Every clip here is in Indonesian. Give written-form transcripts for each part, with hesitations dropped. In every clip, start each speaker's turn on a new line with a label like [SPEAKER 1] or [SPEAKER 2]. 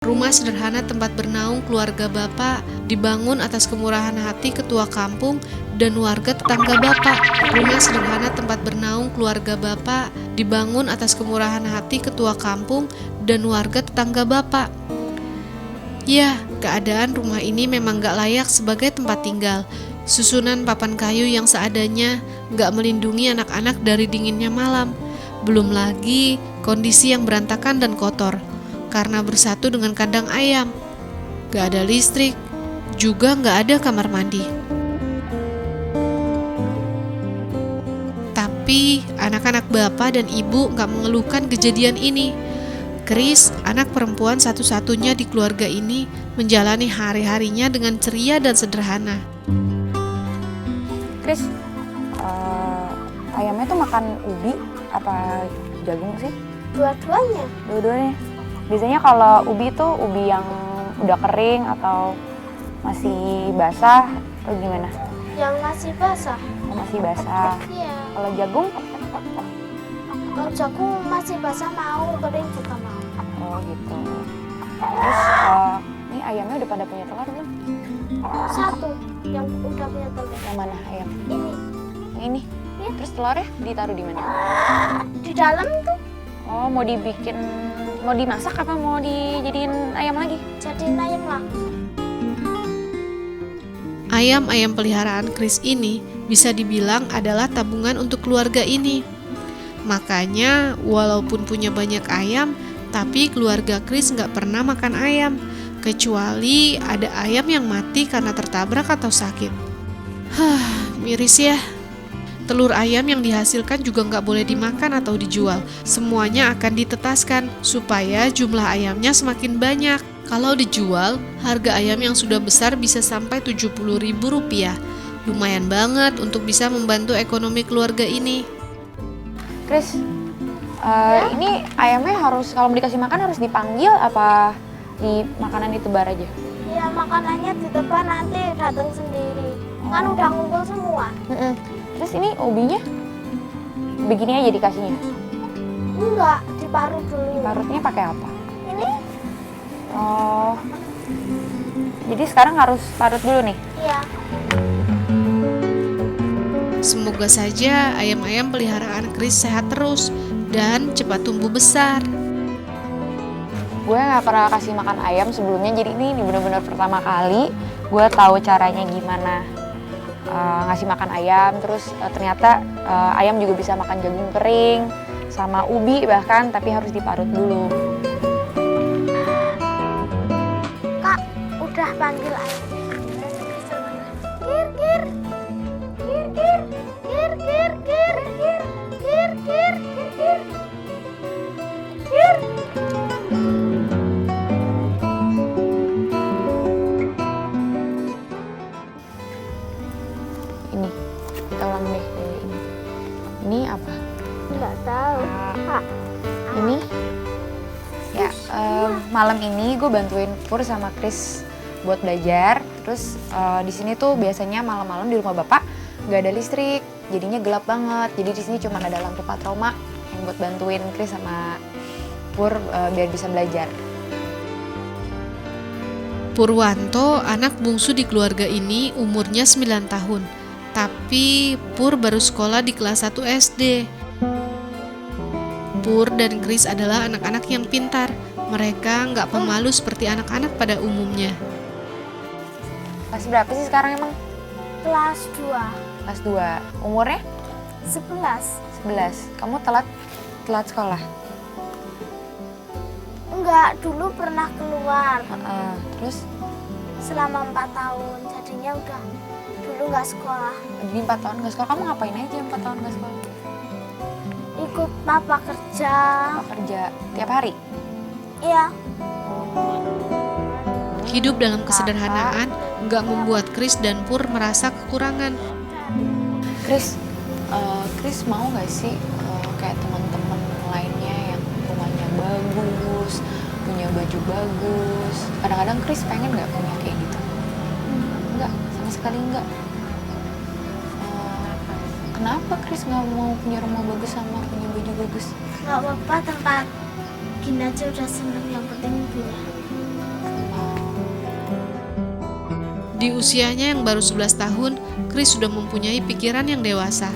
[SPEAKER 1] Rumah sederhana tempat bernaung keluarga Bapak dibangun atas kemurahan hati ketua kampung dan warga tetangga Bapak. Rumah sederhana tempat bernaung keluarga Bapak dibangun atas kemurahan hati ketua kampung dan warga tetangga Bapak. Ya, keadaan rumah ini memang gak layak sebagai tempat tinggal. Susunan papan kayu yang seadanya gak melindungi anak-anak dari dinginnya malam. Belum lagi kondisi yang berantakan dan kotor karena bersatu dengan kandang ayam. Gak ada listrik, juga gak ada kamar mandi. Tapi anak-anak bapak dan ibu gak mengeluhkan kejadian ini. Chris, anak perempuan satu-satunya di keluarga ini, menjalani hari-harinya dengan ceria dan sederhana.
[SPEAKER 2] Chris, ayamnya tuh makan ubi apa jagung sih?
[SPEAKER 3] Dua-duanya.
[SPEAKER 2] Dua-duanya. Biasanya kalau ubi tuh ubi yang udah kering atau masih basah atau gimana?
[SPEAKER 3] Yang masih basah.
[SPEAKER 2] Oh, masih basah.
[SPEAKER 3] Iya.
[SPEAKER 2] Kalau jagung?
[SPEAKER 3] Kalau jagung masih basah mau, kering juga mau.
[SPEAKER 2] Oh gitu. Terus ini ayamnya udah pada punya telur belum?
[SPEAKER 3] Satu yang udah punya telur.
[SPEAKER 2] Yang mana ayam?
[SPEAKER 3] Ini
[SPEAKER 2] Yang ini?
[SPEAKER 3] Iya.
[SPEAKER 2] Terus telurnya ditaruh di mana?
[SPEAKER 3] di dalam tuh
[SPEAKER 2] Oh, mau dimasak apa mau dijadiin ayam lagi?
[SPEAKER 3] jadi ayam lah.
[SPEAKER 1] Ayam-ayam peliharaan Chris ini bisa dibilang adalah tabungan untuk keluarga ini. Makanya walaupun punya banyak ayam, tapi keluarga Chris nggak pernah makan ayam, kecuali ada ayam yang mati karena tertabrak atau sakit. Miris ya. Telur ayam yang dihasilkan juga nggak boleh dimakan atau dijual. Semuanya akan ditetaskan supaya jumlah ayamnya semakin banyak. Kalau dijual, harga ayam yang sudah besar bisa sampai Rp70.000. Lumayan banget untuk bisa membantu ekonomi keluarga ini.
[SPEAKER 2] Chris, ini ayamnya harus kalau mau dikasih makan harus dipanggil apa di makanan ditebar aja?
[SPEAKER 3] Ya makanannya ditebar nanti datang sendiri. Kan udah ngumpul semua.
[SPEAKER 2] Terus ini ubinya begini aja dikasihnya?
[SPEAKER 3] Enggak, diparut dulu.
[SPEAKER 2] Diparutnya pakai apa?
[SPEAKER 3] Ini?
[SPEAKER 2] Oh, jadi sekarang harus parut dulu nih?
[SPEAKER 3] Iya.
[SPEAKER 1] Semoga saja ayam-ayam peliharaan Chris sehat terus dan cepat tumbuh besar.
[SPEAKER 2] Gue gak pernah kasih makan ayam sebelumnya, jadi ini benar-benar pertama kali gue tahu caranya gimana ngasih makan ayam. Terus ternyata ayam juga bisa makan jagung kering sama ubi bahkan, tapi harus diparut dulu.
[SPEAKER 3] Kak, udah panggil ayam. Kir, kir. Kir, kir. Kir, kir, kir, kir. Kir, kir, kir, kir. Kir.
[SPEAKER 2] Ini, tolong deh ini. Ini apa?
[SPEAKER 3] Enggak tahu. Kak,
[SPEAKER 2] Ini ya malam ini gue bantuin Pur sama Chris buat belajar. Terus di sini tuh biasanya malam-malam di rumah bapak nggak ada listrik, jadinya gelap banget. Jadi di sini cuma ada lampu patroma yang buat bantuin Chris sama Pur biar bisa belajar.
[SPEAKER 1] Purwanto, anak bungsu di keluarga ini, umurnya 9 tahun. Tapi Pur baru sekolah di kelas 1 SD. Pur dan Chris adalah anak-anak yang pintar. Mereka nggak pemalu seperti anak-anak pada umumnya.
[SPEAKER 2] Kelas berapa sih sekarang emang?
[SPEAKER 3] kelas 2.
[SPEAKER 2] Kelas 2. Umurnya?
[SPEAKER 3] 11.
[SPEAKER 2] 11. Kamu telat sekolah?
[SPEAKER 3] Enggak, dulu pernah keluar
[SPEAKER 2] Terus
[SPEAKER 3] selama 4 tahun. Jadinya udah dulu nggak sekolah.
[SPEAKER 2] jadi 4 tahun nggak sekolah. Kamu ngapain aja 4 tahun nggak sekolah?
[SPEAKER 3] Ikut papa kerja.
[SPEAKER 2] Apa kerja tiap hari?
[SPEAKER 3] Iya.
[SPEAKER 1] Hidup dalam kesederhanaan nggak membuat Chris dan Pur merasa kekurangan.
[SPEAKER 2] Chris mau nggak sih kayak teman-teman lainnya yang rumahnya bagus, punya baju bagus? Kadang-kadang Chris pengen nggak punya kayak gitu? Enggak, sama sekali enggak. Kenapa Chris nggak mau punya rumah bagus sama punya baju bagus?
[SPEAKER 3] Nggak apa-apa, tempat gini aja udah seneng. Yang penting punya.
[SPEAKER 1] Di usianya yang baru 11 tahun, Chris sudah mempunyai pikiran yang dewasa.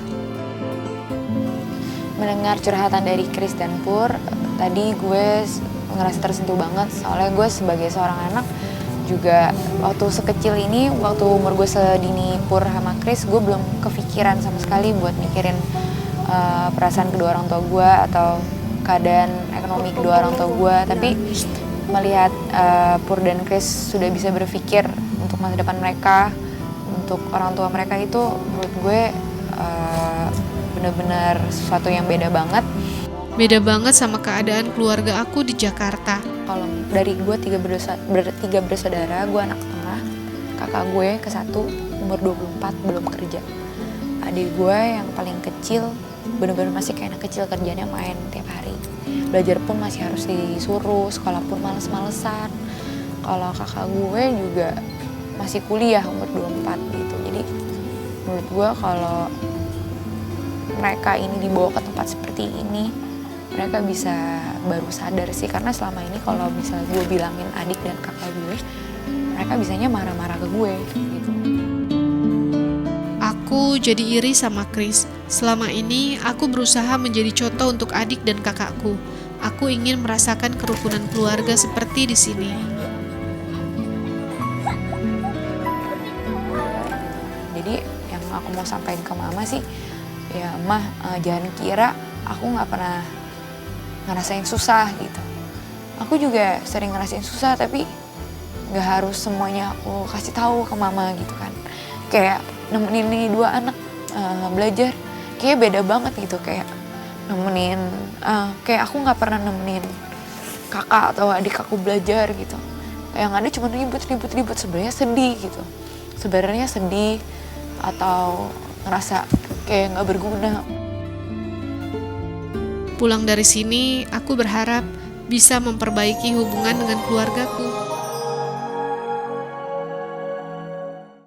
[SPEAKER 2] Mendengar curhatan dari Chris dan Pur, tadi gue ngerasa tersentuh banget. Soalnya gue sebagai seorang anak juga waktu sekecil ini, waktu umur gue sedini Pur sama Chris, gue belum kepikiran sama sekali buat mikirin perasaan kedua orang tua gue atau keadaan ekonomi kedua orang tua gue. Tapi melihat Pur dan Chris sudah bisa berpikir untuk masa depan mereka, untuk orang tua mereka, itu menurut gue benar-benar sesuatu yang beda banget.
[SPEAKER 1] Beda banget sama keadaan keluarga aku di Jakarta.
[SPEAKER 2] Kalau dari gue tiga bersaudara, gue anak tengah, kakak gue ke satu umur 24 belum kerja. Adik gue yang paling kecil benar-benar masih kayak anak kecil, kerjanya main tiap hari. Belajar pun masih harus disuruh, sekolah pun males-malesan. Kalau kakak gue juga masih kuliah umur 24 gitu. Jadi menurut gue kalau mereka ini dibawa ke tempat seperti ini, mereka bisa baru sadar sih. Karena selama ini kalau misalnya gue bilangin adik dan kakak gue, mereka bisanya marah-marah ke gue gitu.
[SPEAKER 1] Aku jadi iri sama Chris. Selama ini aku berusaha menjadi contoh untuk adik dan kakakku. Aku ingin merasakan kerukunan keluarga seperti di sini.
[SPEAKER 2] Jadi yang aku mau sampaikan ke mama sih, ya mah jangan kira aku nggak pernah ngerasain susah gitu. Aku juga sering ngerasain susah, tapi nggak harus semuanya aku kasih tahu ke mama gitu kan. Kayak nemenin nih dua anak belajar, kayak beda banget gitu. Kayak nemenin, kayak aku nggak pernah nemenin kakak atau adik aku belajar gitu. Yang ada cuma ribut. Sebenarnya sedih gitu. Sebenarnya sedih atau ngerasa kayak nggak berguna.
[SPEAKER 1] Pulang dari sini, aku berharap bisa memperbaiki hubungan dengan keluargaku.